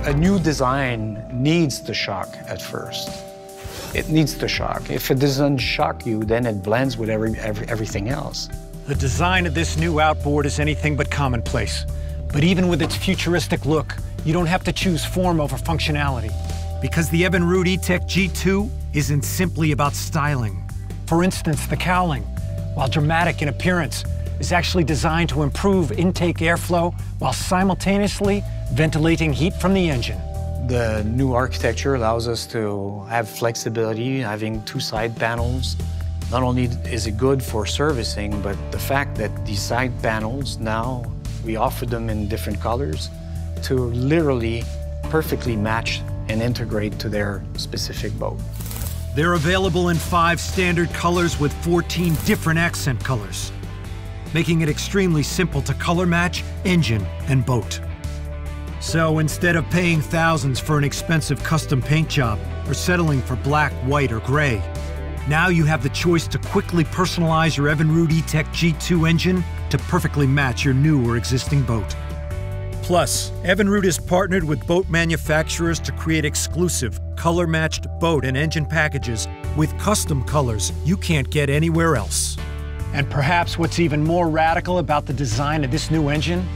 A new design needs to shock at first. It needs to shock. If it doesn't shock you, then it blends with everything else. The design of this new outboard is anything but commonplace. But even with its futuristic look, you don't have to choose form over functionality. Because the Evinrude E-TEC G2 isn't simply about styling. For instance, the cowling, while dramatic in appearance, is actually designed to improve intake airflow while simultaneously ventilating heat from the engine. The new architecture allows us to have flexibility, having two side panels. Not only is it good for servicing, but the fact that these side panels now, we offer them in different colors to literally perfectly match and integrate to their specific boat. They're available in 5 standard colors with 14 different accent colors, making it extremely simple to color match engine and boat. So instead of paying thousands for an expensive custom paint job or settling for black, white, or gray, now you have the choice to quickly personalize your Evinrude E-TEC G2 engine to perfectly match your new or existing boat. Plus, Evinrude has partnered with boat manufacturers to create exclusive, color-matched boat and engine packages with custom colors you can't get anywhere else. And perhaps what's even more radical about the design of this new engine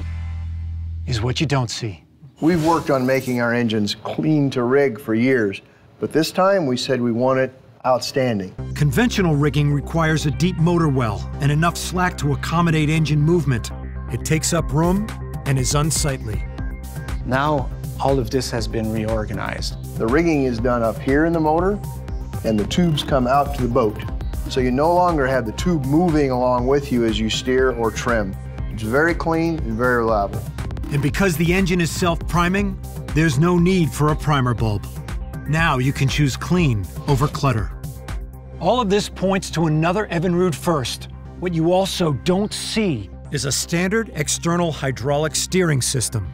is what you don't see. We've worked on making our engines clean to rig for years, but this time we said we want it outstanding. Conventional rigging requires a deep motor well and enough slack to accommodate engine movement. It takes up room and is unsightly. Now, all of this has been reorganized. The rigging is done up here in the motor, and the tubes come out to the boat. So you no longer have the tube moving along with you as you steer or trim. It's very clean and very reliable. And because the engine is self-priming, there's no need for a primer bulb. Now you can choose clean over clutter. All of this points to another Evinrude first. What you also don't see is a standard external hydraulic steering system.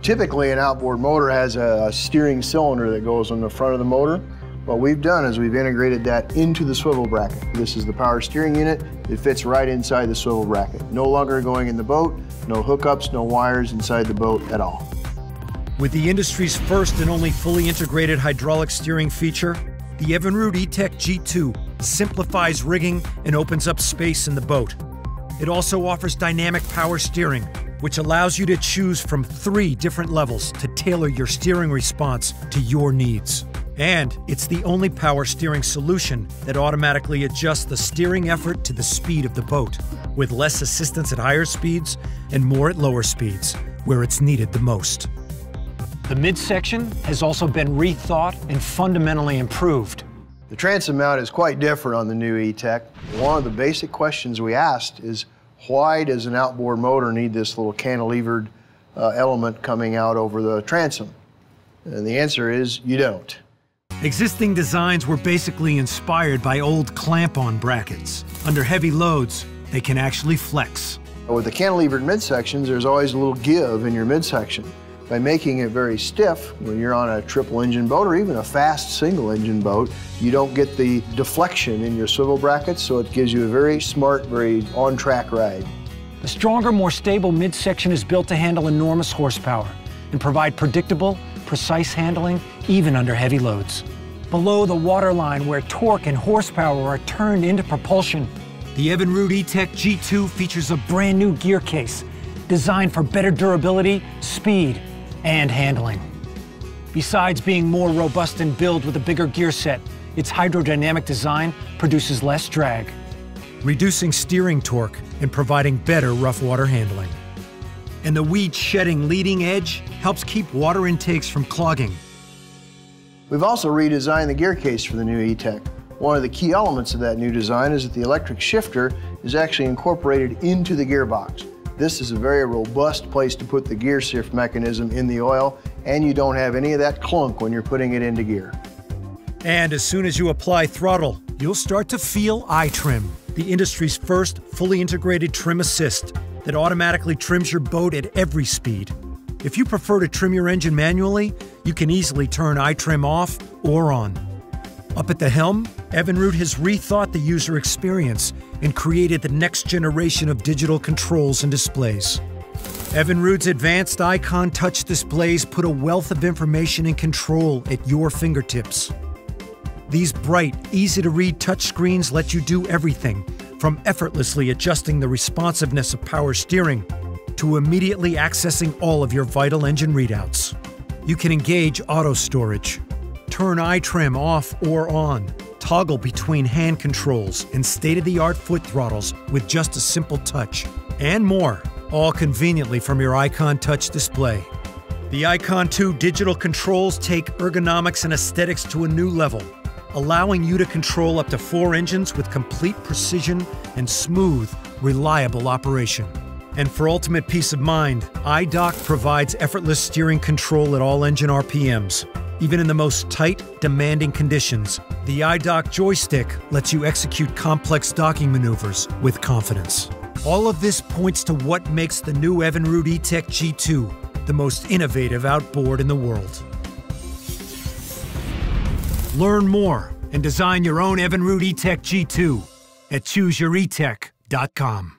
Typically, an outboard motor has a steering cylinder that goes on the front of the motor. What we've done is we've integrated that into the swivel bracket. This is the power steering unit. It fits right inside the swivel bracket. No longer going in the boat, no hookups, no wires inside the boat at all. With the industry's first and only fully integrated hydraulic steering feature, the Evinrude E-TEC G2 simplifies rigging and opens up space in the boat. It also offers dynamic power steering, which allows you to choose from 3 different levels to tailor your steering response to your needs. And it's the only power steering solution that automatically adjusts the steering effort to the speed of the boat, with less assistance at higher speeds and more at lower speeds, where it's needed the most. The midsection has also been rethought and fundamentally improved. The transom mount is quite different on the new E-TEC. One of the basic questions we asked is, why does an outboard motor need this little cantilevered element coming out over the transom? And the answer is, you don't. Existing designs were basically inspired by old clamp-on brackets. Under heavy loads, they can actually flex. With the cantilevered midsections, there's always a little give in your midsection. By making it very stiff, when you're on a triple engine boat or even a fast single engine boat, you don't get the deflection in your swivel brackets, so it gives you a very smart, very on-track ride. The stronger, more stable midsection is built to handle enormous horsepower and provide predictable, precise handling even under heavy loads. Below the waterline, where torque and horsepower are turned into propulsion, the Evinrude E-TEC G2 features a brand new gear case designed for better durability, speed, and handling. Besides being more robust in build with a bigger gear set, its hydrodynamic design produces less drag, reducing steering torque and providing better rough water handling. And the weed-shedding leading edge helps keep water intakes from clogging. We've also redesigned the gear case for the new E-TEC. One of the key elements of that new design is that the electric shifter is actually incorporated into the gearbox. This is a very robust place to put the gear shift mechanism in the oil, and you don't have any of that clunk when you're putting it into gear. And as soon as you apply throttle, you'll start to feel iTrim, the industry's first fully integrated trim assist that automatically trims your boat at every speed. If you prefer to trim your engine manually, you can easily turn iTrim off or on. Up at the helm, Evinrude has rethought the user experience and created the next generation of digital controls and displays. Evinrude's advanced Icon touch displays put a wealth of information and control at your fingertips. These bright, easy-to-read touchscreens let you do everything, from effortlessly adjusting the responsiveness of power steering to immediately accessing all of your vital engine readouts. You can engage auto storage, turn eye trim off or on, toggle between hand controls and state-of-the-art foot throttles with just a simple touch, and more, all conveniently from your Icon touch display. The Icon 2 digital controls take ergonomics and aesthetics to a new level, allowing you to control up to 4 engines with complete precision and smooth, reliable operation. And for ultimate peace of mind, iDock provides effortless steering control at all engine RPMs. Even in the most tight, demanding conditions, the iDock joystick lets you execute complex docking maneuvers with confidence. All of this points to what makes the new Evinrude E-TEC G2 the most innovative outboard in the world. Learn more and design your own Evinrude E-TEC G2 at ChooseYourETech.com.